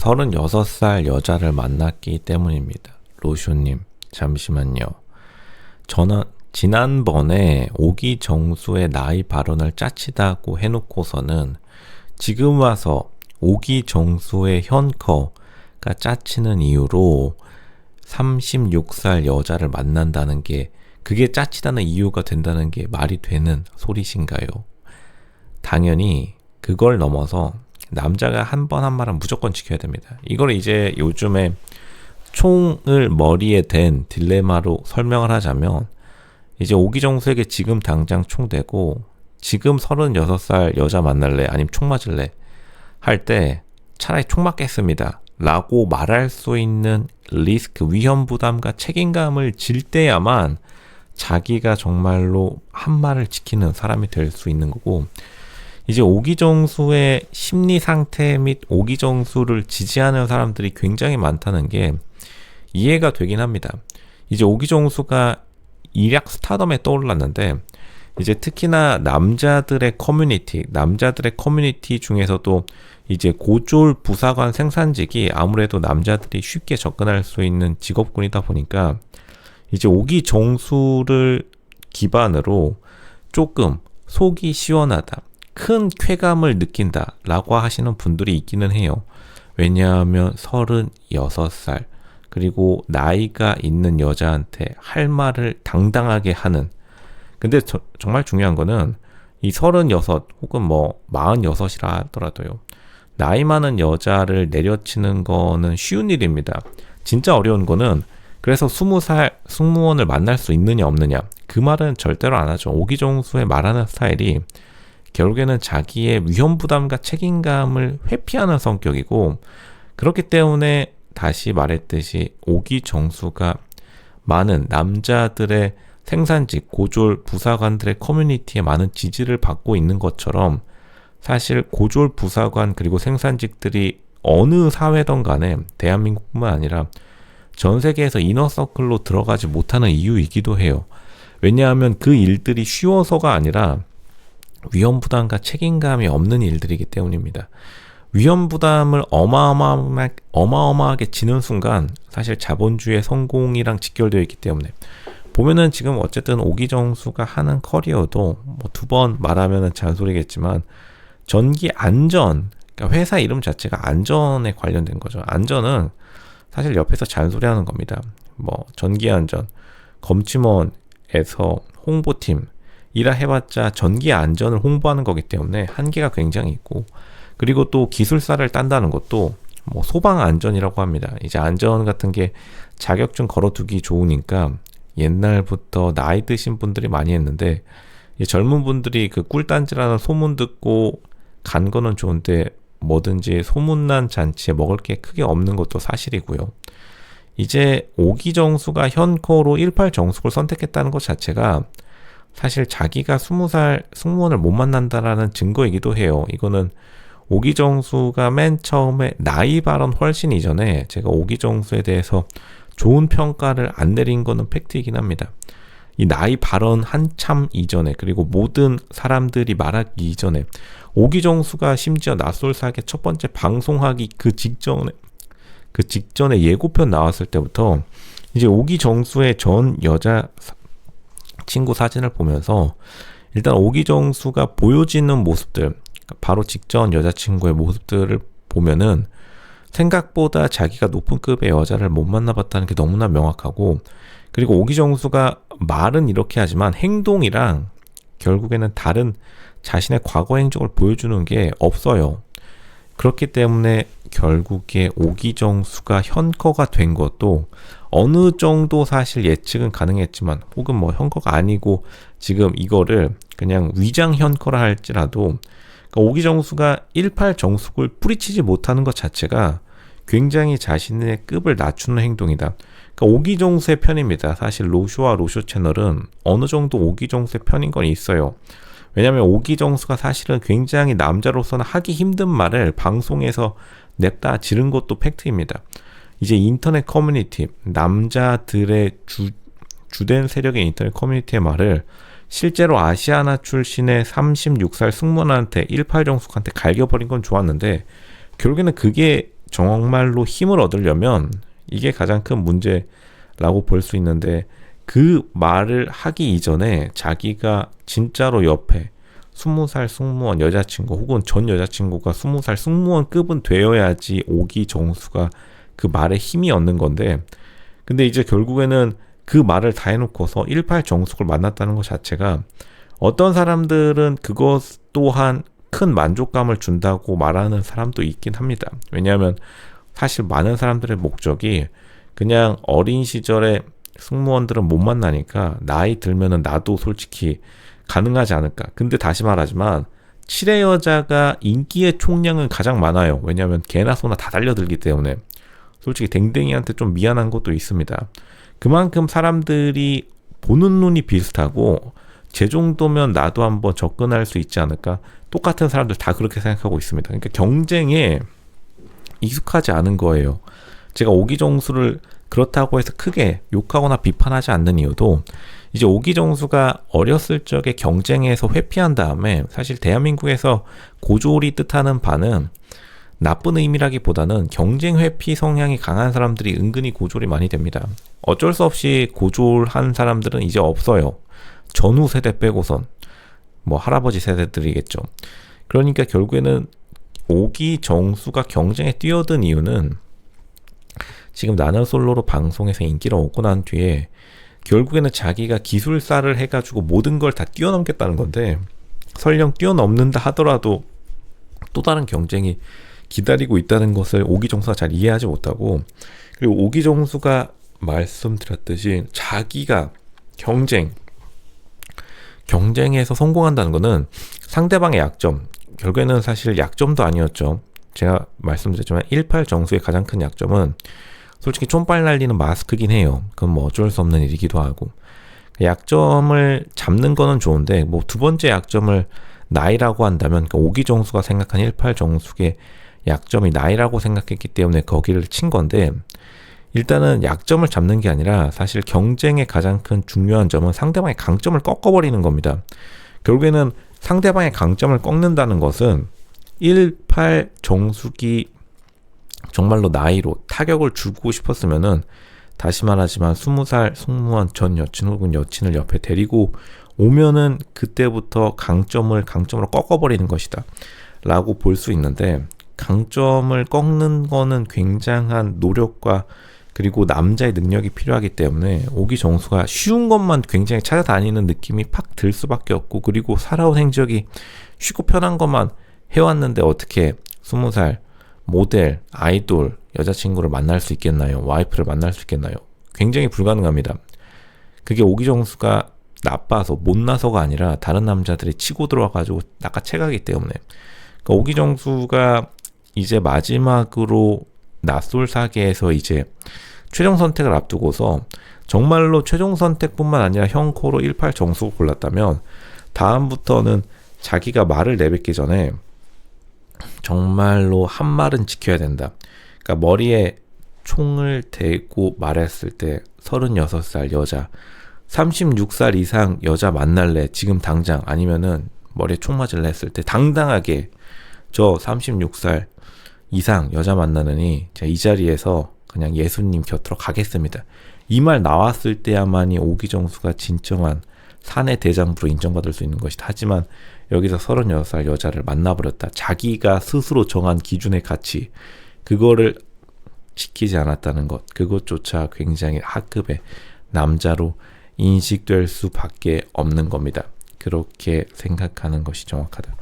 36살 여자를 만났기 때문입니다. 로쇼님, 잠시만요. 저는 지난번에 오기정수의 나이 발언을 짜치다고 해놓고서는 지금 와서 오기정수의 현커가 짜치는 이유로 36살 여자를 만난다는 게 그게 짜치다는 이유가 된다는 게 말이 되는 소리신가요? 당연히 그걸 넘어서 남자가 한 번 한 말은 무조건 지켜야 됩니다. 이걸 이제 요즘에 총을 머리에 댄 딜레마로 설명을 하자면 이제 오기정수에게 지금 당장 총 대고 지금 36살 여자 만날래 아니면 총 맞을래 할 때 차라리 총 맞겠습니다 라고 말할 수 있는 리스크, 위험 부담과 책임감을 질 때야만 자기가 정말로 한 말을 지키는 사람이 될 수 있는 거고, 이제 오기정수의 심리 상태 및 오기정수를 지지하는 사람들이 굉장히 많다는 게 이해가 되긴 합니다. 이제 오기정수가 일약 스타덤에 떠올랐는데 이제 특히나 남자들의 커뮤니티 중에서도 이제 고졸 부사관 생산직이 아무래도 남자들이 쉽게 접근할 수 있는 직업군이다 보니까 이제 오기정수를 기반으로 조금 속이 시원하다, 큰 쾌감을 느낀다 라고 하시는 분들이 있기는 해요. 왜냐하면 36살 그리고 나이가 있는 여자한테 할 말을 당당하게 하는, 근데 정말 중요한 거는 이 36 혹은 뭐 46이라 하더라도요, 나이 많은 여자를 내려치는 거는 쉬운 일입니다. 진짜 어려운 거는 그래서 20살 승무원을 만날 수 있느냐 없느냐, 그 말은 절대로 안 하죠. 오기정수의 말하는 스타일이 결국에는 자기의 위험 부담과 책임감을 회피하는 성격이고, 그렇기 때문에 다시 말했듯이 오기정수가 많은 남자들의 생산직, 고졸 부사관들의 커뮤니티에 많은 지지를 받고 있는 것처럼 사실 고졸 부사관 그리고 생산직들이 어느 사회든 간에 대한민국뿐만 아니라 전 세계에서 이너서클로 들어가지 못하는 이유이기도 해요. 왜냐하면 그 일들이 쉬워서가 아니라 위험 부담과 책임감이 없는 일들이기 때문입니다. 위험 부담을 어마어마하게 지는 순간 사실 자본주의의 성공이랑 직결되어 있기 때문에 보면은 지금 어쨌든 오기정수가 하는 커리어도 뭐 2번 말하면은 잔소리겠지만 전기 안전, 그러니까 회사 이름 자체가 안전에 관련된 거죠. 안전은 사실 옆에서 잔소리하는 겁니다. 뭐 전기 안전, 검침원에서 홍보팀 이라 해봤자 전기 안전을 홍보하는 거기 때문에 한계가 굉장히 있고, 그리고 또 기술사를 딴다는 것도 뭐 소방 안전이라고 합니다. 이제 안전 같은 게 자격증 걸어두기 좋으니까 옛날부터 나이 드신 분들이 많이 했는데 젊은 분들이 그 꿀단지라는 소문 듣고 간 거는 좋은데 뭐든지 소문난 잔치에 먹을 게 크게 없는 것도 사실이고요. 이제 오기정수가 현커로 18 정숙을 선택했다는 것 자체가 사실 자기가 20살 승무원을 못 만난다라는 증거이기도 해요. 이거는 오기정수가 맨 처음에 나이 발언 훨씬 이전에 제가 오기정수에 대해서 좋은 평가를 안 내린 거는 팩트이긴 합니다. 이 나이 발언 한참 이전에, 그리고 모든 사람들이 말하기 이전에 오기정수가 심지어 낯설사계 첫 번째 방송하기 그 직전에 예고편 나왔을 때부터 이제 오기정수의 전 여자 친구 사진을 보면서 일단 오기정수가 보여지는 모습들, 바로 직전 여자친구의 모습들을 보면은 생각보다 자기가 높은 급의 여자를 못 만나봤다는 게 너무나 명확하고, 그리고 오기정수가 말은 이렇게 하지만 행동이랑 결국에는 다른 자신의 과거 행적을 보여주는 게 없어요. 그렇기 때문에 결국에 오기정수가 현커가 된 것도 어느 정도 사실 예측은 가능했지만, 혹은 뭐 현커가 아니고 지금 이거를 그냥 위장 현커라 할지라도, 그러니까 오기정수가 18 정숙을 뿌리치지 못하는 것 자체가 굉장히 자신의 급을 낮추는 행동이다. 그러니까 오기정수의 편입니다. 사실 로쇼와 로쇼 채널은 어느 정도 오기정수의 편인 건 있어요. 왜냐하면 오기정수가 사실은 굉장히 남자로서는 하기 힘든 말을 방송에서 냅다 지른 것도 팩트입니다. 이제 인터넷 커뮤니티, 남자들의 주된 세력의 인터넷 커뮤니티의 말을 실제로 아시아나 출신의 36살 승무원한테 18 정숙한테 갈겨버린 건 좋았는데 결국에는 그게 정말로 힘을 얻으려면 이게 가장 큰 문제라고 볼 수 있는데, 그 말을 하기 이전에 자기가 진짜로 옆에 20살 승무원 여자친구 혹은 전 여자친구가 20살 승무원급은 되어야지 오기정수가 그 말에 힘이 얻는 건데, 근데 이제 결국에는 그 말을 다 해놓고서 18정숙을 만났다는 것 자체가, 어떤 사람들은 그것 또한 큰 만족감을 준다고 말하는 사람도 있긴 합니다. 왜냐하면 사실 많은 사람들의 목적이 그냥 어린 시절에 승무원들은 못 만나니까 나이 들면은 나도 솔직히 가능하지 않을까. 근데 다시 말하지만 7의 여자가 인기의 총량은 가장 많아요. 왜냐하면 개나 소나 다 달려들기 때문에. 솔직히 댕댕이한테 좀 미안한 것도 있습니다. 그만큼 사람들이 보는 눈이 비슷하고 제 정도면 나도 한번 접근할 수 있지 않을까. 똑같은 사람들 다 그렇게 생각하고 있습니다. 그러니까 경쟁에 익숙하지 않은 거예요. 제가 오기정수를 그렇다고 해서 크게 욕하거나 비판하지 않는 이유도, 이제 오기정수가 어렸을 적에 경쟁에서 회피한 다음에 사실 대한민국에서 고졸이 뜻하는 바는 나쁜 의미라기보다는 경쟁 회피 성향이 강한 사람들이 은근히 고졸이 많이 됩니다. 어쩔 수 없이 고졸한 사람들은 이제 없어요. 전후 세대 빼고선 뭐 할아버지 세대들이겠죠. 그러니까 결국에는 오기정수가 경쟁에 뛰어든 이유는 지금 나는 솔로로 방송에서 인기를 얻고 난 뒤에 결국에는 자기가 기술사를 해가지고 모든 걸 다 뛰어넘겠다는 건데, 설령 뛰어넘는다 하더라도 또 다른 경쟁이 기다리고 있다는 것을 오기정수가 잘 이해하지 못하고, 그리고 오기정수가 말씀드렸듯이 자기가 경쟁에서 성공한다는 것은 상대방의 약점, 결국에는 사실 약점도 아니었죠. 제가 말씀드렸지만 18정수의 가장 큰 약점은 솔직히 촌빨 날리는 마스크긴 해요. 그건 뭐 어쩔 수 없는 일이기도 하고, 약점을 잡는 거는 좋은데 뭐 두 번째 약점을 나이라고 한다면, 그러니까 오기정수가 생각한 18정수의 약점이 나이라고 생각했기 때문에 거기를 친 건데, 일단은 약점을 잡는 게 아니라 사실 경쟁의 가장 큰 중요한 점은 상대방의 강점을 꺾어버리는 겁니다. 결국에는 상대방의 강점을 꺾는다는 것은 18정숙이 정말로 나이로 타격을 주고 싶었으면은, 다시 말하지만 20살 승무원 전 여친 혹은 여친을 옆에 데리고 오면은 그때부터 강점으로 꺾어버리는 것이다 라고 볼 수 있는데, 강점을 꺾는 거는 굉장한 노력과 그리고 남자의 능력이 필요하기 때문에 오기정수가 쉬운 것만 굉장히 찾아다니는 느낌이 팍 들 수밖에 없고, 그리고 살아온 행적이 쉽고 편한 것만 해왔는데 어떻게 20살 모델, 아이돌, 여자친구를 만날 수 있겠나요? 와이프를 만날 수 있겠나요? 굉장히 불가능합니다. 그게 오기정수가 나빠서 못나서가 아니라 다른 남자들이 치고 들어와가지고 낚아채가기 때문에. 그러니까 오기정수가 이제 마지막으로 낯솔 사계에서 이제 최종 선택을 앞두고서 정말로 최종 선택뿐만 아니라 형 코로 18정숙을 골랐다면, 다음부터는 자기가 말을 내뱉기 전에 정말로 한 말은 지켜야 된다. 그러니까 머리에 총을 대고 말했을 때 36살 여자, 36살 이상 여자 만날래 지금 당장, 아니면은 머리에 총 맞을래 했을 때 당당하게 저 36살 이상 여자 만나느니 제가 이 자리에서 그냥 예수님 곁으로 가겠습니다. 이 말 나왔을 때야만이 오기정수가 진정한 사내 대장부로 인정받을 수 있는 것이다. 하지만 여기서 36살 여자를 만나버렸다. 자기가 스스로 정한 기준의 가치, 그거를 지키지 않았다는 것, 그것조차 굉장히 하급의 남자로 인식될 수밖에 없는 겁니다. 그렇게 생각하는 것이 정확하다.